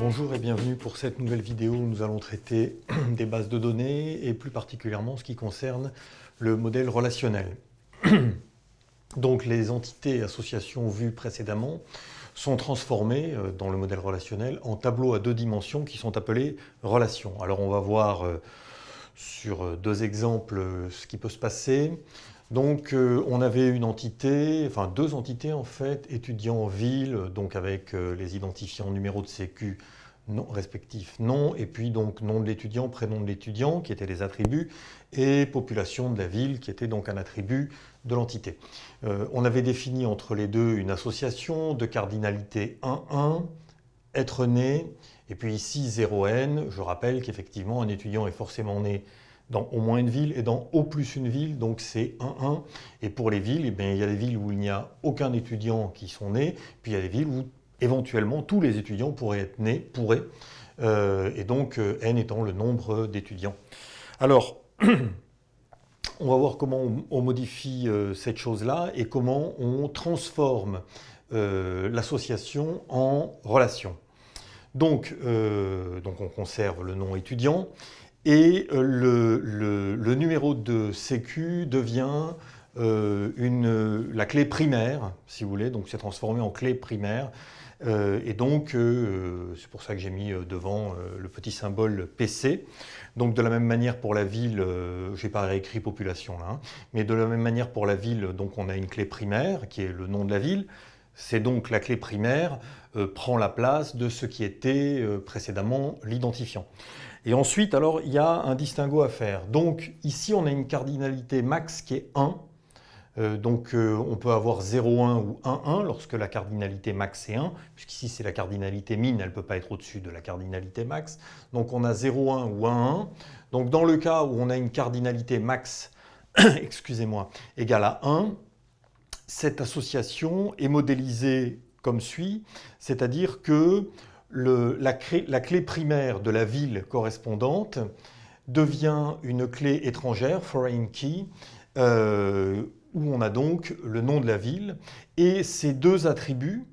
Bonjour et bienvenue pour cette nouvelle vidéo où nous allons traiter des bases de données et plus particulièrement ce qui concerne le modèle relationnel. Donc les entités et associations vues précédemment sont transformées dans le modèle relationnel en tableaux à deux dimensions qui sont appelés relations. Alors on va voir sur deux exemples ce qui peut se passer. Donc on avait une entité, enfin deux entités en fait, étudiant ville, donc avec les identifiants numéro de sécu non, respectifs nom, et puis donc nom de l'étudiant, prénom de l'étudiant, qui étaient les attributs, et population de la ville, qui était donc un attribut de l'entité. On avait défini entre les deux une association de cardinalité 1-1, être né, et puis ici 0n. Je rappelle qu'effectivement un étudiant est forcément né dans au moins une ville et dans au plus une ville, donc c'est 1-1. Et pour les villes, eh bien, il y a des villes où il n'y a aucun étudiant qui sont nés, puis il y a des villes où éventuellement tous les étudiants pourraient être nés, et donc n étant le nombre d'étudiants. Alors, on va voir comment on modifie cette chose-là et comment on transforme l'association en relation. Donc on conserve le nom étudiant et le numéro de sécu devient la clé primaire, si vous voulez, donc c'est transformé en clé primaire. Et donc, c'est pour ça que j'ai mis devant le petit symbole PC. Donc, de la même manière pour la ville, je n'ai pas réécrit population là, hein, mais de la même manière pour la ville, donc on a une clé primaire qui est le nom de la ville. C'est donc la clé primaire prend la place de ce qui était précédemment l'identifiant. Et ensuite, alors, il y a un distinguo à faire. Donc, ici, on a une cardinalité max qui est 1. On peut avoir 0,1 ou 1,1 lorsque la cardinalité max est 1, puisqu'ici c'est la cardinalité min, elle ne peut pas être au-dessus de la cardinalité max. Donc on a 0,1 ou 1,1. Donc dans le cas où on a une cardinalité max excusez-moi, égale à 1, cette association est modélisée comme suit, c'est-à-dire que la clé primaire de la ville correspondante devient une clé étrangère, foreign key, où on a donc le nom de la ville et ces deux attributs,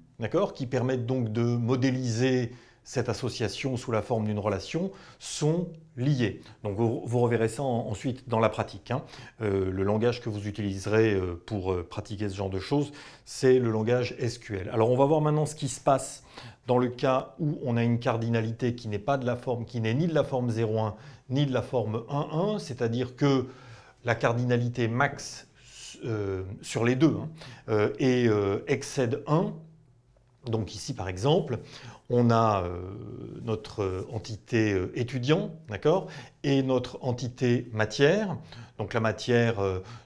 qui permettent donc de modéliser cette association sous la forme d'une relation, sont liés. Donc vous reverrez ça ensuite dans la pratique. Le langage que vous utiliserez pour pratiquer ce genre de choses, c'est le langage SQL. Alors on va voir maintenant ce qui se passe dans le cas où on a une cardinalité qui n'est pas de la forme, qui n'est ni de la forme 0,1 ni de la forme 1,1, c'est-à-dire que la cardinalité max sur les deux excède 1. Donc ici, par exemple, on a notre entité étudiant, et notre entité matière. Donc la matière,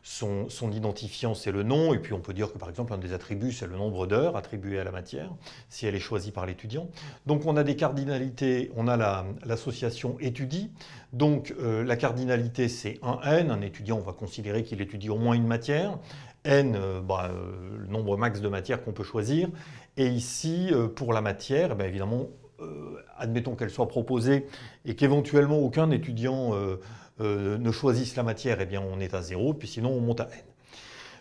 son identifiant, c'est le nom, et puis on peut dire que par exemple, un des attributs, c'est le nombre d'heures attribué à la matière, si elle est choisie par l'étudiant. Donc on a des cardinalités, on a l'association étudie, donc la cardinalité, c'est 1n, un étudiant, on va considérer qu'il étudie au moins une matière, n, le nombre max de matières qu'on peut choisir, et ici, pour la matière, évidemment, admettons qu'elle soit proposée et qu'éventuellement aucun étudiant ne choisisse la matière, on est à 0, puis sinon on monte à n.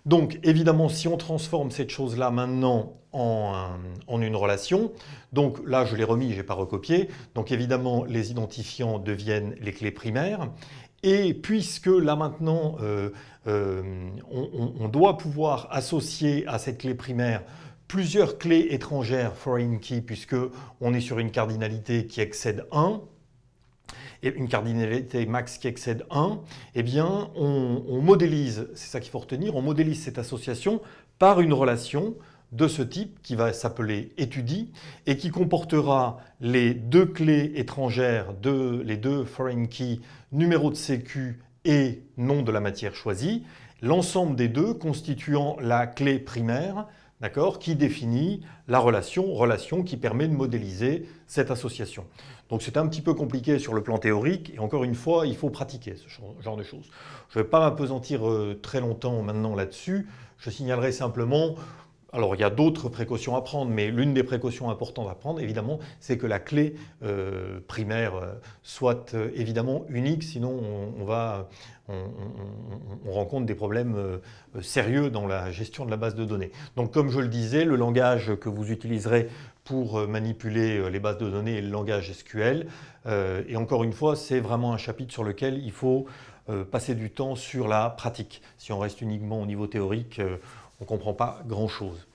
Donc évidemment, si on transforme cette chose-là maintenant en une relation, donc là je l'ai remis, je n'ai pas recopié, donc évidemment les identifiants deviennent les clés primaires, et puisque là maintenant on doit pouvoir associer à cette clé primaire plusieurs clés étrangères, foreign key, puisqu'on est sur une cardinalité qui excède 1, et une cardinalité max qui excède 1, on modélise, c'est ça qu'il faut retenir, on modélise cette association par une relation de ce type qui va s'appeler étudie et qui comportera les deux clés étrangères, les deux foreign key, numéro de sécu et nom de la matière choisie, l'ensemble des deux constituant la clé primaire, qui définit la relation qui permet de modéliser cette association. Donc c'est un petit peu compliqué sur le plan théorique, et encore une fois, il faut pratiquer ce genre de choses. Je ne vais pas m'appesantir très longtemps maintenant là-dessus, je signalerai simplement, alors il y a d'autres précautions à prendre, mais l'une des précautions importantes à prendre, évidemment, c'est que la clé primaire soit évidemment unique, sinon on rencontre des problèmes sérieux dans la gestion de la base de données. Donc comme je le disais, le langage que vous utiliserez pour manipuler les bases de données et le langage SQL. Et encore une fois, c'est vraiment un chapitre sur lequel il faut passer du temps sur la pratique. Si on reste uniquement au niveau théorique, on ne comprend pas grand-chose.